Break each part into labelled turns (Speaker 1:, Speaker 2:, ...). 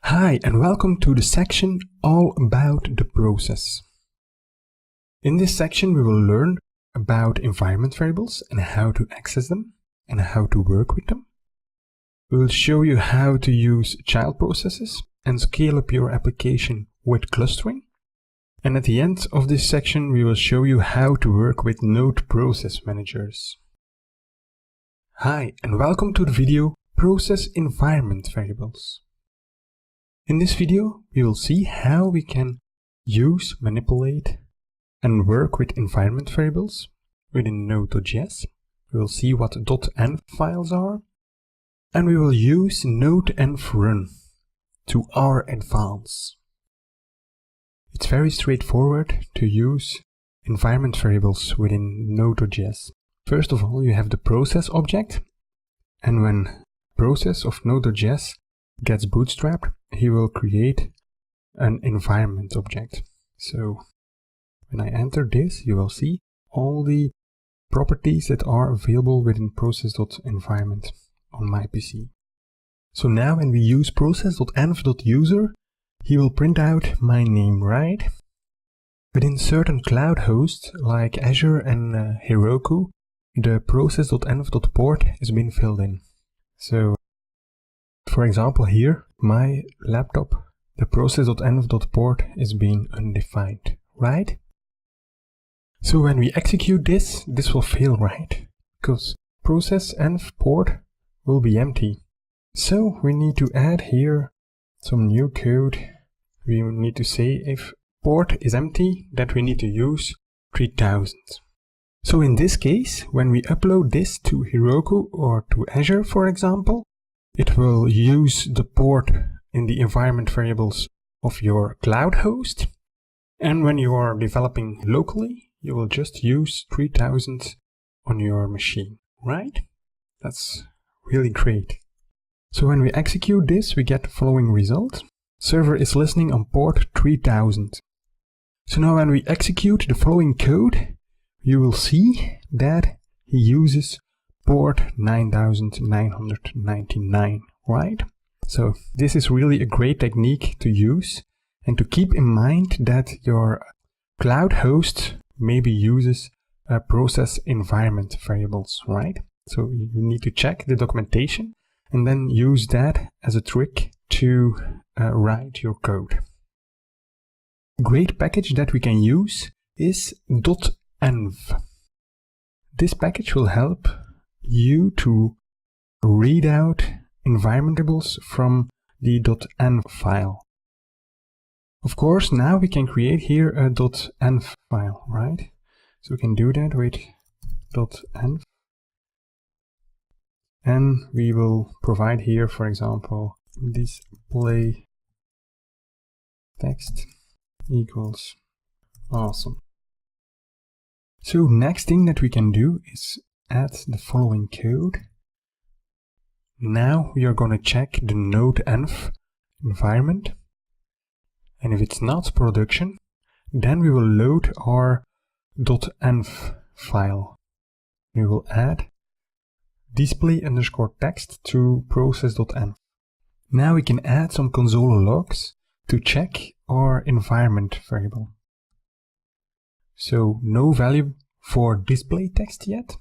Speaker 1: Hi, and welcome to the section all about the process. In this section, we will learn about environment variables and how to access them and how to work with them. We will show you how to use child processes and scale up your application with clustering. And at the end of this section, we will show you how to work with Node process managers. Hi, and welcome to the video Process Environment Variables. In this video, we will see how we can use, manipulate, and work with environment variables within Node.js. We will see what .env files are, and we will use Node.env run to our advance. It's very straightforward to use environment variables within Node.js. First of all, you have the process object, and when process of Node.js gets bootstrapped, he will create an environment object. So when I enter this, you will see all the properties that are available within process.environment on my PC. So now when we use process.env.user, he will print out my name, right? Within certain cloud hosts like Azure and Heroku, the process.env.port has been filled in. So for example, here, my laptop, the process.env.port is being undefined, right? So when we execute this will fail, right? Because process.env port will be empty. So we need to add here some new code. We need to say if port is empty, that we need to use 3000. So in this case, when we upload this to Heroku or to Azure, for example, it will use the port in the environment variables of your cloud host. And when you are developing locally, you will just use 3000 on your machine, right? That's really great. So when we execute this, we get the following result. Server is listening on port 3000. So now when we execute the following code, you will see that he uses port 9999, right? So this is really a great technique to use, and to keep in mind that your cloud host maybe uses process environment variables, right? So you need to check the documentation and then use that as a trick to write your code. A great package that we can use is .env. This package will help you to read out environment variables from the .env file. Of course, now we can create here a .env file, right? So we can do that with .env. And we will provide here, for example, display text equals awesome. So next thing that we can do is add the following code. Now we are going to check the Node.env environment. And if it's not production, then we will load our .env file. We will add display_text to process.env. Now we can add some console logs to check our environment variable. So no value for display text yet.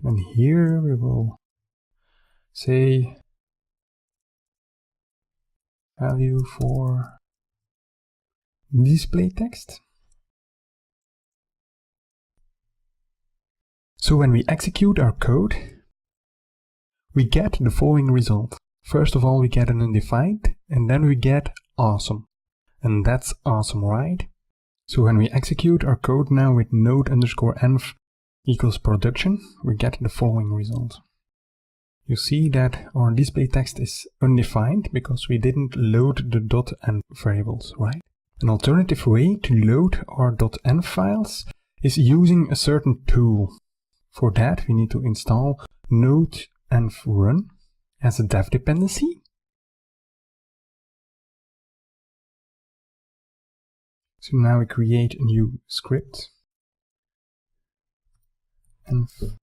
Speaker 1: And here we will say value for display text. So when we execute our code, we get the following result. First of all, we get an undefined, and then we get awesome. And that's awesome, right? So when we execute our code now with node_env equals production, we get the following result. You see that our display text is undefined because we didn't load the .env variables, right? An alternative way to load our .env files is using a certain tool. For that, we need to install Node.env run as a dev dependency. So now we create a new script. Env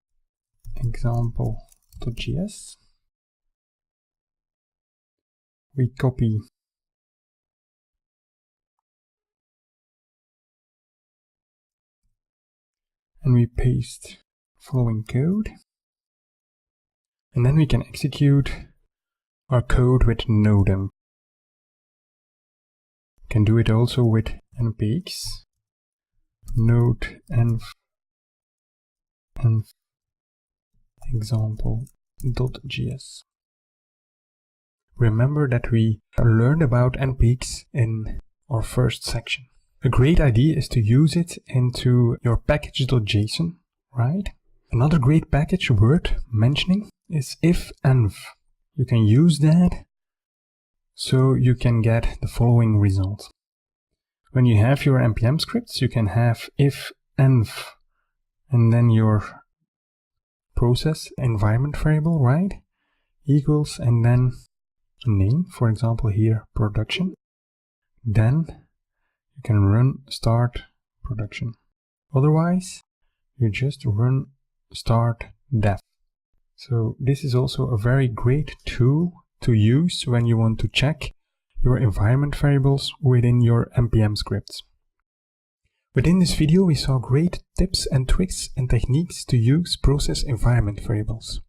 Speaker 1: example.js. we copy and we paste following code. And then we can execute our code with Node.js. Can do it also with npx node.env example.js. Remember that we learned about npx in our first section. A great idea is to use it into your package.json, right? Another great package worth mentioning is if-env. You can use that so you can get the following result. When you have your npm scripts, you can have if-env and then your process environment variable, right? Equals and then a name, for example here production. Then you can run start production. Otherwise, you just run start dev. So this is also a very great tool to use when you want to check your environment variables within your npm scripts. Within this video, we saw great tips and tricks and techniques to use process environment variables.